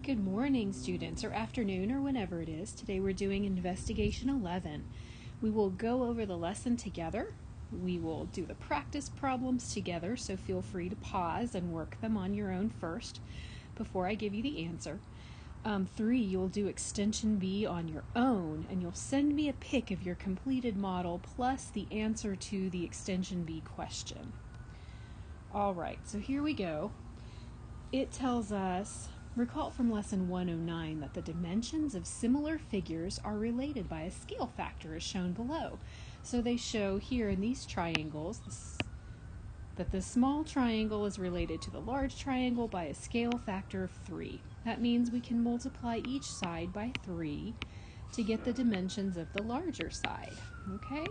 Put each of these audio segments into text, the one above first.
Good morning, students, or afternoon, or whenever it is. Today we're doing Investigation 11. We will go over the lesson together. We will do the practice problems together, so feel free to pause and work them on your own first before I give you the answer. 3, you'll do Extension B on your own, and you'll send me a pic of your completed model plus the answer to the Extension B question. All right, so here we go. It tells us, recall from lesson 109 that the dimensions of similar figures are related by a scale factor as shown below. So they show here in these triangles that the small triangle is related to the large triangle by a scale factor of 3. That means we can multiply each side by 3 to get the dimensions of the larger side, okay?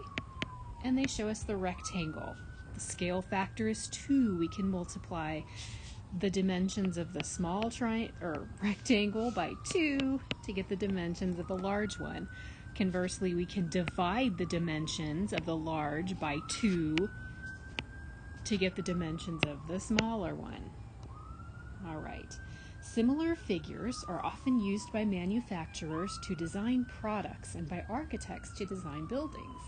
And they show us the rectangle. The scale factor is 2. We can multiply the dimensions of the small rectangle by 2 to get the dimensions of the large one. Conversely, we can divide the dimensions of the large by 2 to get the dimensions of the smaller one. All right. Similar figures are often used by manufacturers to design products and by architects to design buildings.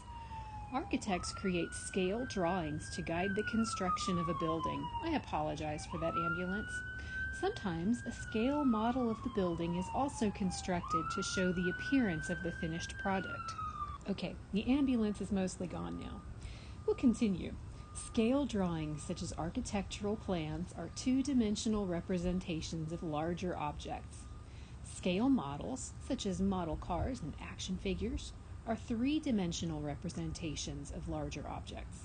Architects create scale drawings to guide the construction of a building. I apologize for that ambulance. Sometimes a scale model of the building is also constructed to show the appearance of the finished product. Okay, the ambulance is mostly gone now. We'll continue. Scale drawings, such as architectural plans, are two-dimensional representations of larger objects. Scale models, such as model cars and action figures, are three-dimensional representations of larger objects.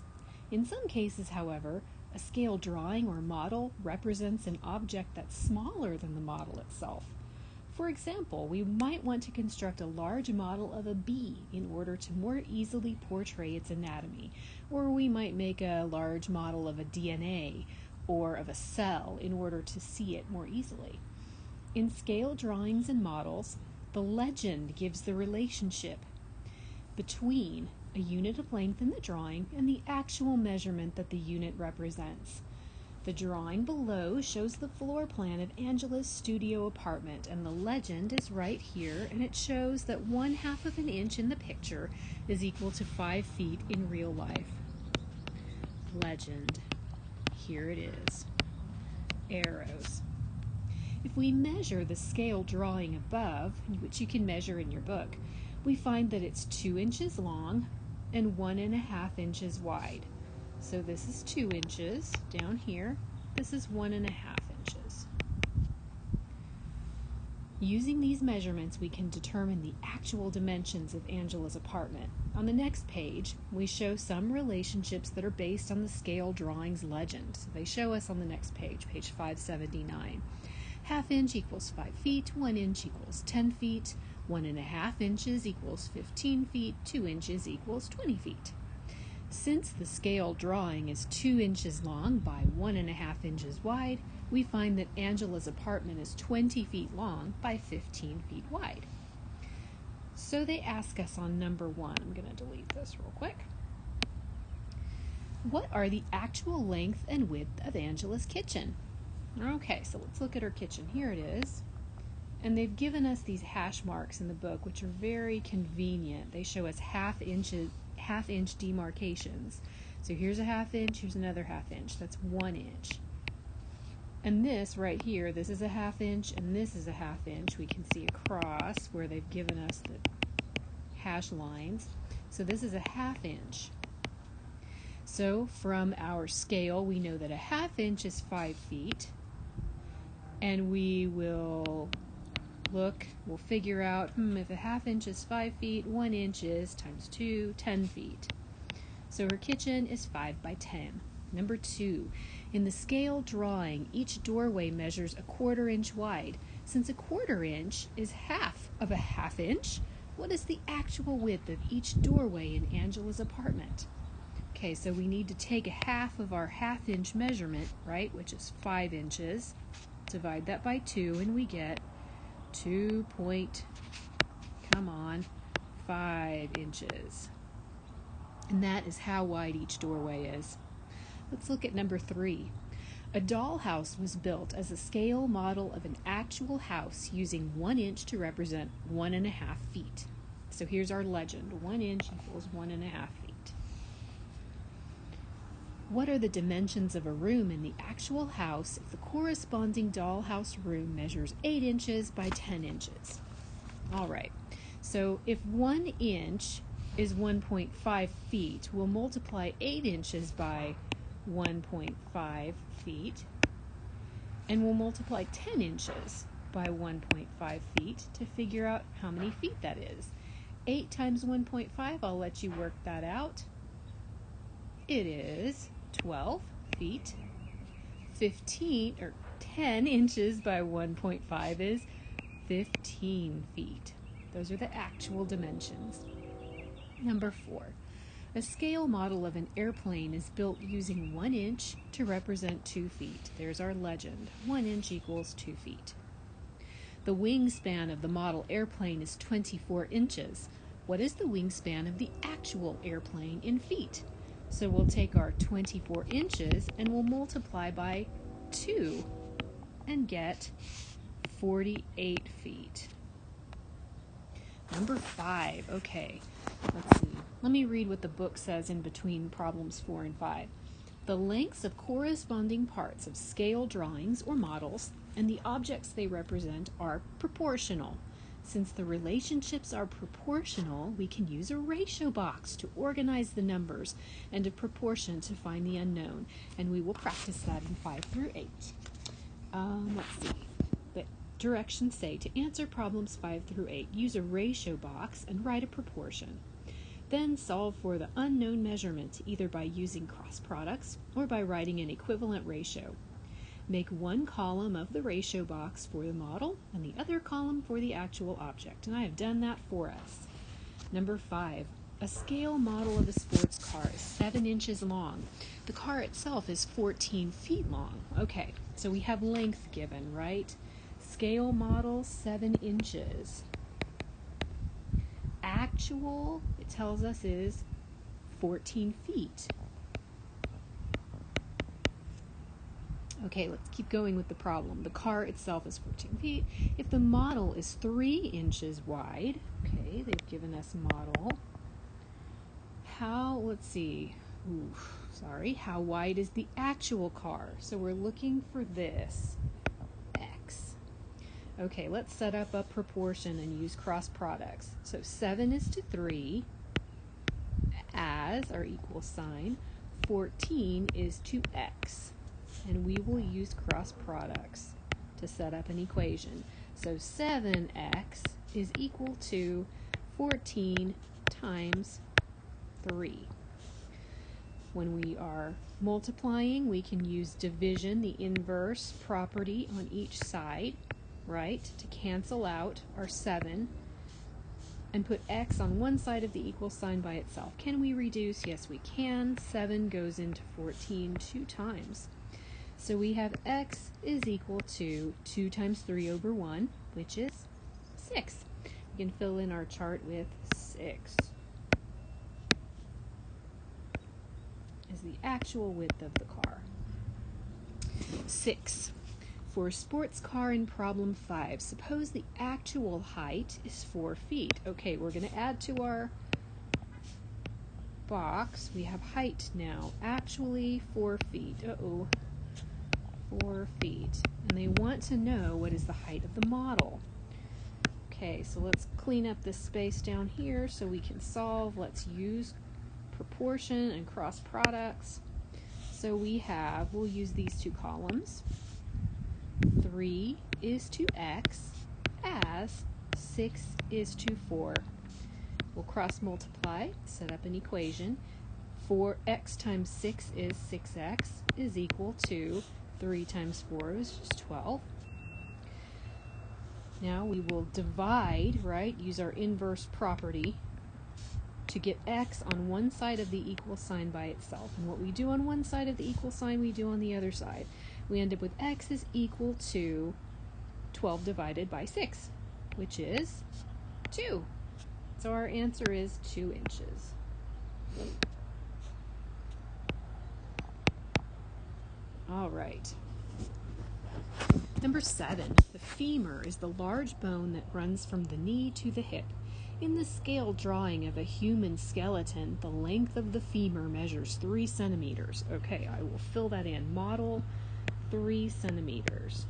In some cases, however, a scale drawing or model represents an object that's smaller than the model itself. For example, we might want to construct a large model of a bee in order to more easily portray its anatomy, or we might make a large model of a DNA or of a cell in order to see it more easily. In scale drawings and models, the legend gives the relationship between a unit of length in the drawing and the actual measurement that the unit represents. The drawing below shows the floor plan of Angela's studio apartment, and the legend is right here, and it shows that 1/2 of an inch in the picture is equal to 5 feet in real life. Legend. Here it is. Arrows. If we measure the scale drawing above, which you can measure in your book, we find that it's 2 inches long and 1.5 inches wide. So this is 2 inches down here. This is 1.5 inches. Using these measurements, we can determine the actual dimensions of Angela's apartment. On the next page, we show some relationships that are based on the scale drawing's legend. So they show us on the next page, page 579. 1/2 inch equals 5 feet, 1 inch equals 10 feet, 1.5 inches equals 15 feet, 2 inches equals 20 feet. Since the scale drawing is 2 inches long by 1.5 inches wide, we find that Angela's apartment is 20 feet long by 15 feet wide. So they ask us on number 1, I'm going to delete this real quick. What are the actual length and width of Angela's kitchen? Okay, so let's look at her kitchen. Here it is. And they've given us these hash marks in the book, which are very convenient. They show us half-inch demarcations. So here's a 1/2 inch, here's another 1/2 inch. That's 1 inch. And this right here, this is a 1/2 inch, and this is a 1/2 inch. We can see across where they've given us the hash lines. So this is a 1/2 inch. So from our scale, we know that a 1/2 inch is 5 feet. And we will we'll figure out, if a 1/2 inch is 5 feet, 1 inch is times 2, 10 feet. So her kitchen is 5 by 10. Number 2, in the scale drawing, each doorway measures a 1/4 inch wide. Since a 1/4 inch is half of a 1/2 inch, what is the actual width of each doorway in Angela's apartment? Okay, so we need to take a half of our 1/2 inch measurement, right, which is 5 inches, divide that by 2, and we get 5 inches. And that is how wide each doorway is. Let's look at number 3. A dollhouse was built as a scale model of an actual house using 1 inch to represent 1.5 feet. So here's our legend. 1 inch equals 1.5 feet. What are the dimensions of a room in the actual house if the corresponding dollhouse room measures 8 inches by 10 inches? All right. So if 1 inch is 1.5 feet, we'll multiply 8 inches by 1.5 feet, and we'll multiply 10 inches by 1.5 feet to figure out how many feet that is. 8 times 1.5, I'll let you work that out. It is 12 feet. 10 inches by 1.5 is 15 feet. Those are the actual dimensions. Number 4. A scale model of an airplane is built using 1 inch to represent 2 feet. There's our legend. 1 inch equals 2 feet. The wingspan of the model airplane is 24 inches. What is the wingspan of the actual airplane in feet? So we'll take our 24 inches and we'll multiply by 2 and get 48 feet. Number 5. Okay, let's see. Let me read what the book says in between problems 4 and 5. The lengths of corresponding parts of scale drawings or models and the objects they represent are proportional. Since the relationships are proportional, we can use a ratio box to organize the numbers and a proportion to find the unknown, and we will practice that in 5 through 8. Let's see. The directions say to answer problems 5 through 8, use a ratio box and write a proportion. Then solve for the unknown measurement either by using cross products or by writing an equivalent ratio. Make one column of the ratio box for the model and the other column for the actual object. And I have done that for us. Number 5. A scale model of a sports car is 7 inches long. The car itself is 14 feet long. Okay, so we have length given, right? Scale model, 7 inches. Actual, it tells us, is 14 feet. Okay, let's keep going with the problem. The car itself is 14 feet. If the model is 3 inches wide, okay, they've given us model. How wide is the actual car? So we're looking for this, x. Okay, let's set up a proportion and use cross products. So 7 is to 3 as our equal sign. 14 is to x. And we will use cross products to set up an equation. So 7x is equal to 14 times 3. When we are multiplying, we can use division, the inverse property on each side, right, to cancel out our 7 and put x on one side of the equal sign by itself. Can we reduce? Yes, we can. 7 goes into 14 2 times. So we have x is equal to 2 times 3 over 1, which is 6. We can fill in our chart with 6 is the actual width of the car. 6. For a sports car in problem 5, suppose the actual height is 4 feet. Okay, we're going to add to our box. We have height now. Actually 4 feet. 4 feet. And they want to know what is the height of the model. Okay, so let's clean up this space down here so we can solve. Let's use proportion and cross products. So we'll use these two columns. 3 is to x as 6 is to 4. We'll cross multiply, set up an equation. 4x times 6 is 6x is equal to 3 times 4 is just 12. Now we will divide, right? Use our inverse property to get x on one side of the equal sign by itself. And what we do on one side of the equal sign, we do on the other side. We end up with x is equal to 12 divided by 6, which is 2. So our answer is 2 inches. All right. Number 7, the femur is the large bone that runs from the knee to the hip. In the scale drawing of a human skeleton, the length of the femur measures 3 centimeters. Okay, I will fill that in. Model 3 centimeters.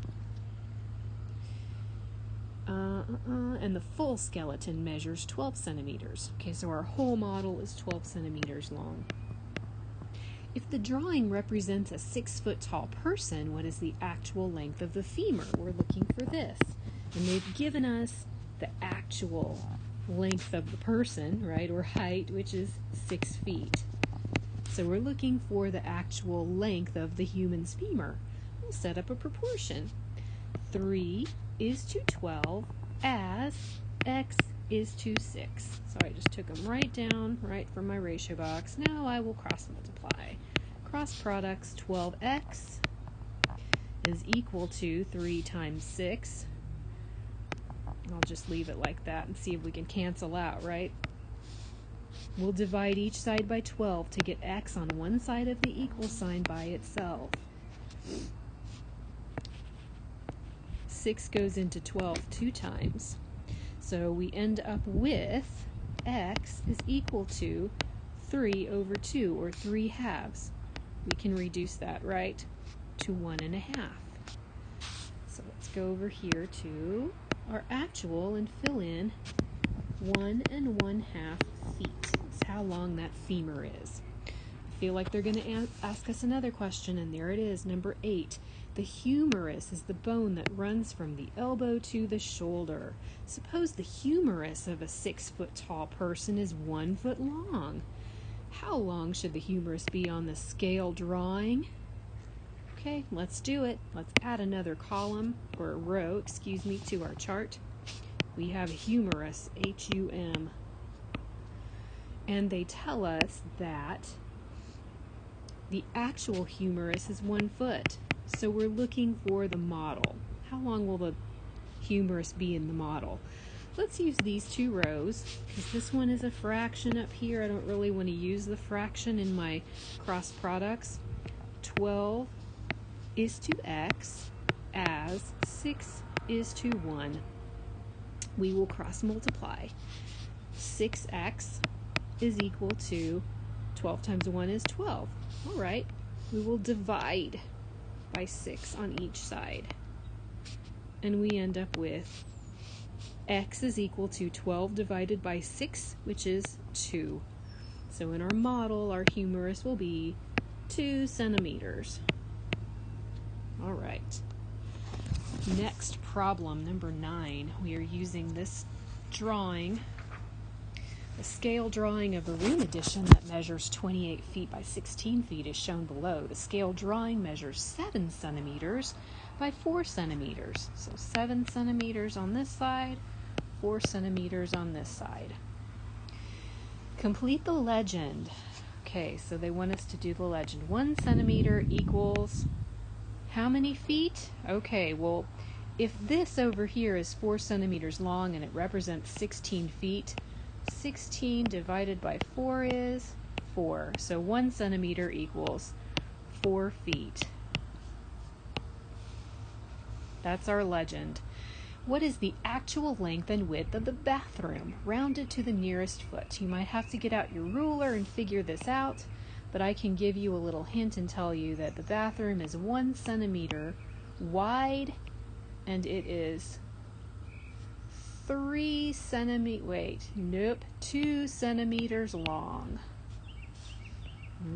And the full skeleton measures 12 centimeters. Okay, so our whole model is 12 centimeters long. If the drawing represents a 6-foot tall person, what is the actual length of the femur? We're looking for this. And they've given us the actual length of the person, right, or height, which is 6 feet. So we're looking for the actual length of the human's femur. We'll set up a proportion. 3 is to 12 as x is to 6. So I just took them right down, right from my ratio box. Now I will cross multiply. Cross products, 12x is equal to 3 times 6. I'll just leave it like that and see if we can cancel out, right? We'll divide each side by 12 to get x on one side of the equal sign by itself. 6 goes into 12 2 times. So we end up with x is equal to 3 over 2, or 3 halves. We can reduce that, right, to 1 1/2. So let's go over here to our actual and fill in 1 1/2 feet. That's how long that femur is. I feel like they're going to ask us another question, and there it is, number 8. The humerus is the bone that runs from the elbow to the shoulder. Suppose the humerus of a 6-foot tall person is 1 foot long. How long should the humerus be on the scale drawing? Okay, let's do it. Let's add another column, or a row, to our chart. We have humerus, H-U-M. And they tell us that the actual humerus is 1 foot. So we're looking for the model. How long will the humerus be in the model? Let's use these 2 rows, because this one is a fraction up here. I don't really want to use the fraction in my cross products. 12 is to x as 6 is to 1. We will cross multiply. 6x is equal to 12 times 1 is 12. All right, we will divide by 6 on each side. And we end up with x is equal to 12 divided by 6, which is 2. So in our model, our humerus will be 2 centimeters. All right. Next problem, number 9. We are using this drawing, a scale drawing of a room addition that measures 28 feet by 16 feet is shown below. The scale drawing measures 7 centimeters by 4 centimeters. So 7 centimeters on this side, 4 centimeters on this side. Complete the legend. Okay, so they want us to do the legend. 1 centimeter equals how many feet? Okay, well, if this over here is 4 centimeters long and it represents 16 feet, 16 divided by 4 is 4. So 1 centimeter equals 4 feet. That's our legend. What is the actual length and width of the bathroom, rounded to the nearest foot? You might have to get out your ruler and figure this out, but I can give you a little hint and tell you that the bathroom is 1 centimeter wide, and it is 2 centimeters long.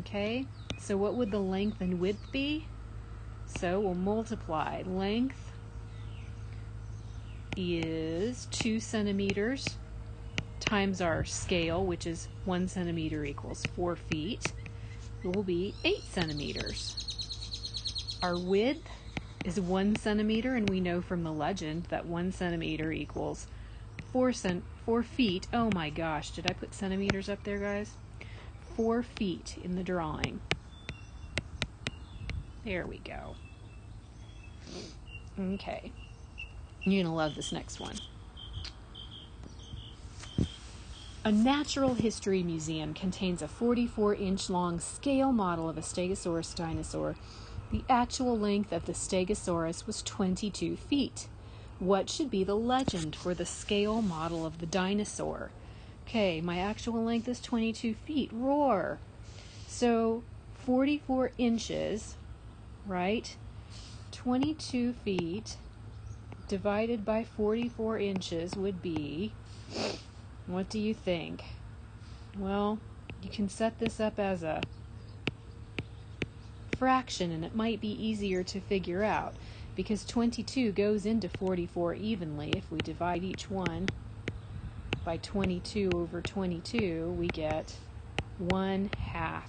Okay, so what would the length and width be? So we'll multiply. Length is 2 centimeters times our scale, which is 1 centimeter equals 4 feet. It will be 8 centimeters. Our width is 1 centimeter, and we know from the legend that 1 centimeter equals 4 feet. Oh my gosh, did I put centimeters up there, guys? 4 feet in the drawing. There we go. Okay. You're going to love this next one. A natural history museum contains a 44-inch long scale model of a Stegosaurus dinosaur The actual length of the Stegosaurus was 22 feet. What should be the legend for the scale model of the dinosaur? Okay, my actual length is 22 feet. Roar! So 44 inches, right? 22 feet divided by 44 inches would be, what do you think? Well, you can set this up as a fraction and it might be easier to figure out because 22 goes into 44 evenly. If we divide each one by 22 over 22, we get 1/2.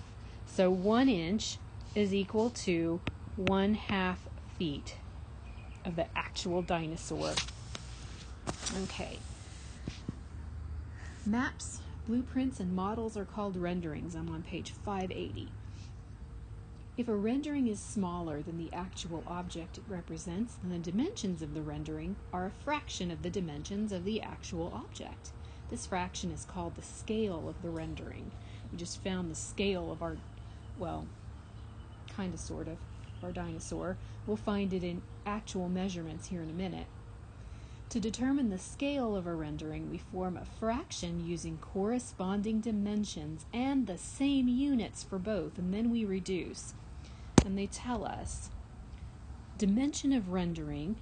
So 1 inch is equal to 1/2 feet of the actual dinosaur. Okay. Maps, blueprints, and models are called renderings. I'm on page 580. If a rendering is smaller than the actual object it represents, then the dimensions of the rendering are a fraction of the dimensions of the actual object. This fraction is called the scale of the rendering. We just found the scale of our, well, kind of, sort of, our dinosaur. We'll find it in actual measurements here in a minute. To determine the scale of a rendering, we form a fraction using corresponding dimensions and the same units for both, and then we reduce. And they tell us dimension of rendering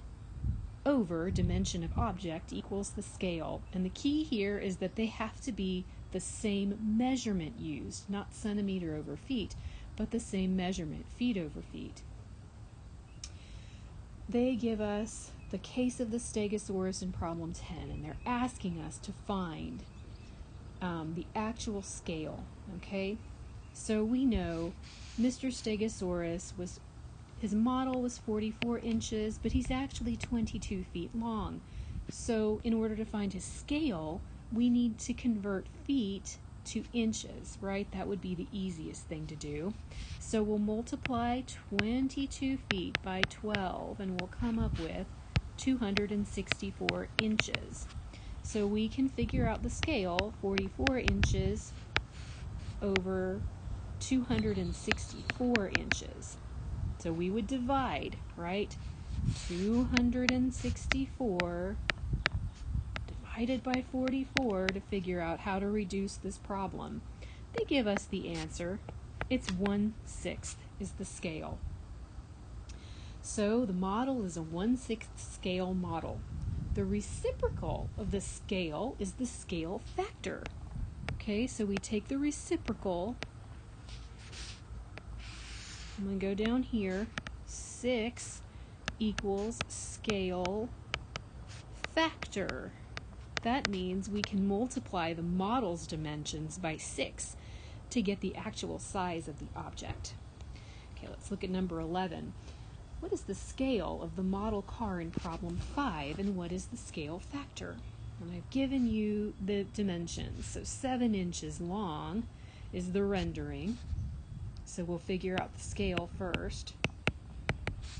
over dimension of object equals the scale. And the key here is that they have to be the same measurement used, not centimeter over feet, but the same measurement, feet over feet. They give us the case of the Stegosaurus in problem 10, and they're asking us to find the actual scale, okay? So we know Mr. Stegosaurus his model was 44 inches, but he's actually 22 feet long. So in order to find his scale, we need to convert feet to inches, right? That would be the easiest thing to do. So we'll multiply 22 feet by 12, and we'll come up with 264 inches. So we can figure out the scale, 44 inches over 264 inches. So we would divide, right? 264 divided by 44 to figure out how to reduce this problem. They give us the answer. It's 1/6 is the scale. So the model is a 1/6 scale model. The reciprocal of the scale is the scale factor. Okay, so we take the reciprocal. I'm going to go down here. 6 equals scale factor. That means we can multiply the model's dimensions by 6 to get the actual size of the object. Okay, let's look at number 11. What is the scale of the model car in problem 5, and what is the scale factor? And I've given you the dimensions. So 7 inches long is the rendering. So we'll figure out the scale first.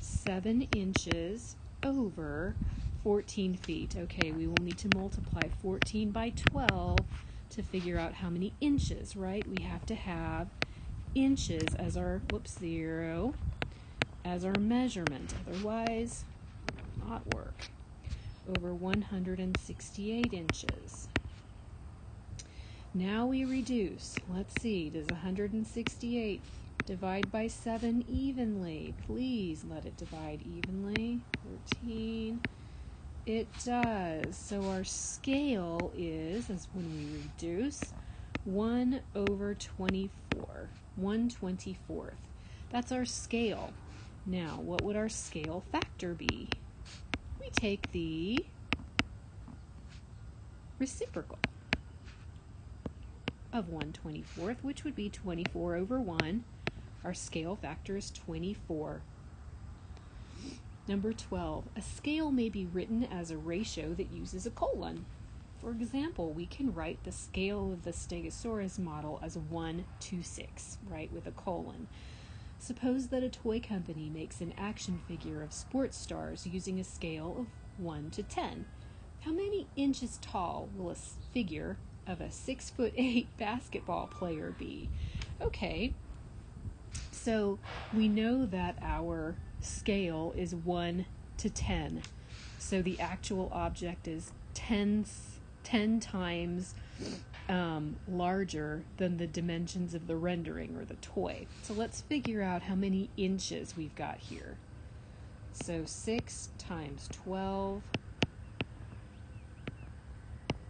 7 inches over 14 feet. Okay, we will need to multiply 14 by 12 to figure out how many inches, right? We have to have inches as our, 0, as our measurement. Otherwise, it will not work. Over 168 inches. Now we reduce. Let's see, does 168 divide by 7 evenly? Please let it divide evenly. 13. It does. So our scale is, as when we reduce, 1 over 24. 1/24. That's our scale. Now, what would our scale factor be? We take the reciprocal of 1/24, which would be 24 over 1. Our scale factor is 24. Number 12, a scale may be written as a ratio that uses a colon. For example, we can write the scale of the Stegosaurus model as 1/6, right, with a colon. Suppose that a toy company makes an action figure of sports stars using a scale of 1 to 10. How many inches tall will a figure of a 6'8" basketball player be? Okay, So we know that our scale is 1 to 10. So the actual object is 10 times larger than the dimensions of the rendering or the toy. So let's figure out how many inches we've got here. So 6 times 12,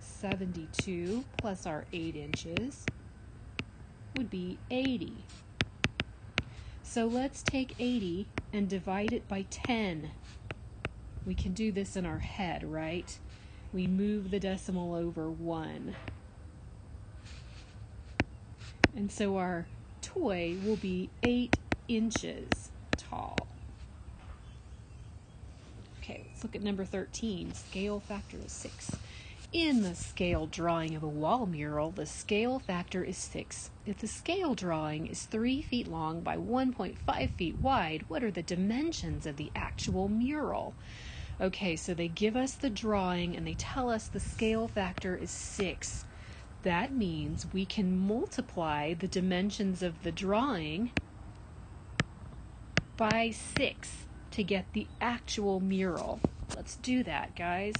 72 plus our 8 inches would be 80. So let's take 80 and divide it by 10. We can do this in our head, right? We move the decimal over 1. And so our toy will be 8 inches tall. Okay, let's look at number 13. Scale factor is 6. In the scale drawing of a wall mural, the scale factor is 6. If the scale drawing is 3 feet long by 1.5 feet wide, what are the dimensions of the actual mural? Okay, so they give us the drawing and they tell us the scale factor is 6. That means we can multiply the dimensions of the drawing by 6 to get the actual mural. Let's do that, guys.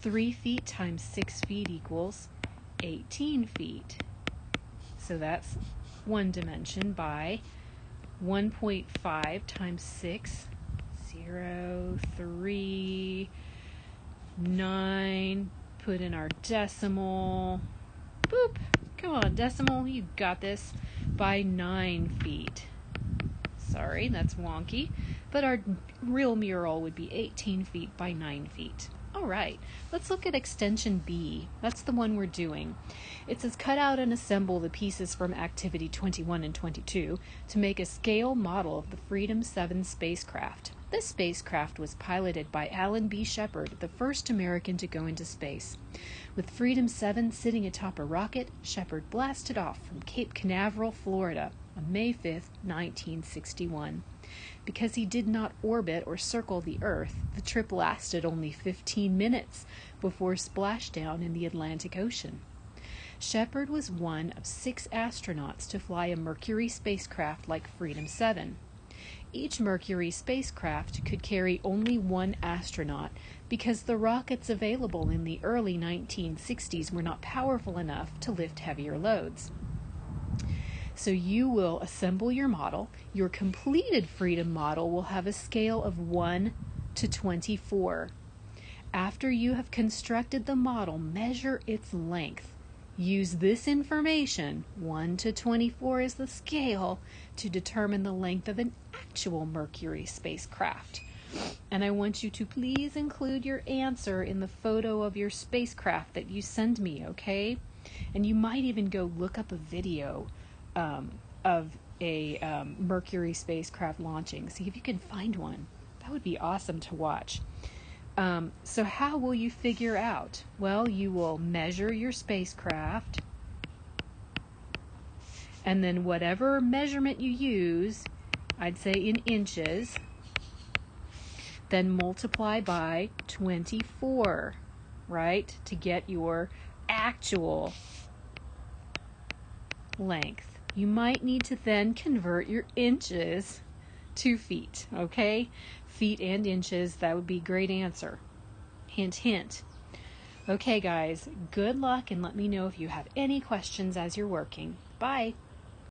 3 feet times 6 feet equals 18 feet. So that's one dimension by 1.5 times 6, 0, 3, 9, put in our decimal, boop, come on decimal, you got this, by 9 feet. Sorry, that's wonky, but our real mural would be 18 feet by 9 feet. All right, let's look at extension B. That's the one we're doing. It says cut out and assemble the pieces from activity 21 and 22 to make a scale model of the Freedom 7 spacecraft. This spacecraft was piloted by Alan B. Shepard, the first American to go into space. With Freedom 7 sitting atop a rocket, Shepard blasted off from Cape Canaveral, Florida on May 5, 1961. Because he did not orbit or circle the Earth, the trip lasted only 15 minutes before splashdown in the Atlantic Ocean. Shepard was one of 6 astronauts to fly a Mercury spacecraft like Freedom 7. Each Mercury spacecraft could carry only 1 astronaut because the rockets available in the early 1960s were not powerful enough to lift heavier loads. So you will assemble your model. Your completed Freedom model will have a scale of 1 to 24. After you have constructed the model, measure its length. Use this information, 1 to 24 is the scale, to determine the length of an actual Mercury spacecraft. And I want you to please include your answer in the photo of your spacecraft that you send me, okay? And you might even go look up a video of a Mercury spacecraft launching. See if you can find one. That would be awesome to watch. So how will you figure out? Well, you will measure your spacecraft, and then whatever measurement you use, I'd say in inches, then multiply by 24, right, to get your actual length. You might need to then convert your inches to feet, okay? Feet and inches, that would be a great answer. Hint, hint. Okay, guys, good luck, and let me know if you have any questions as you're working. Bye.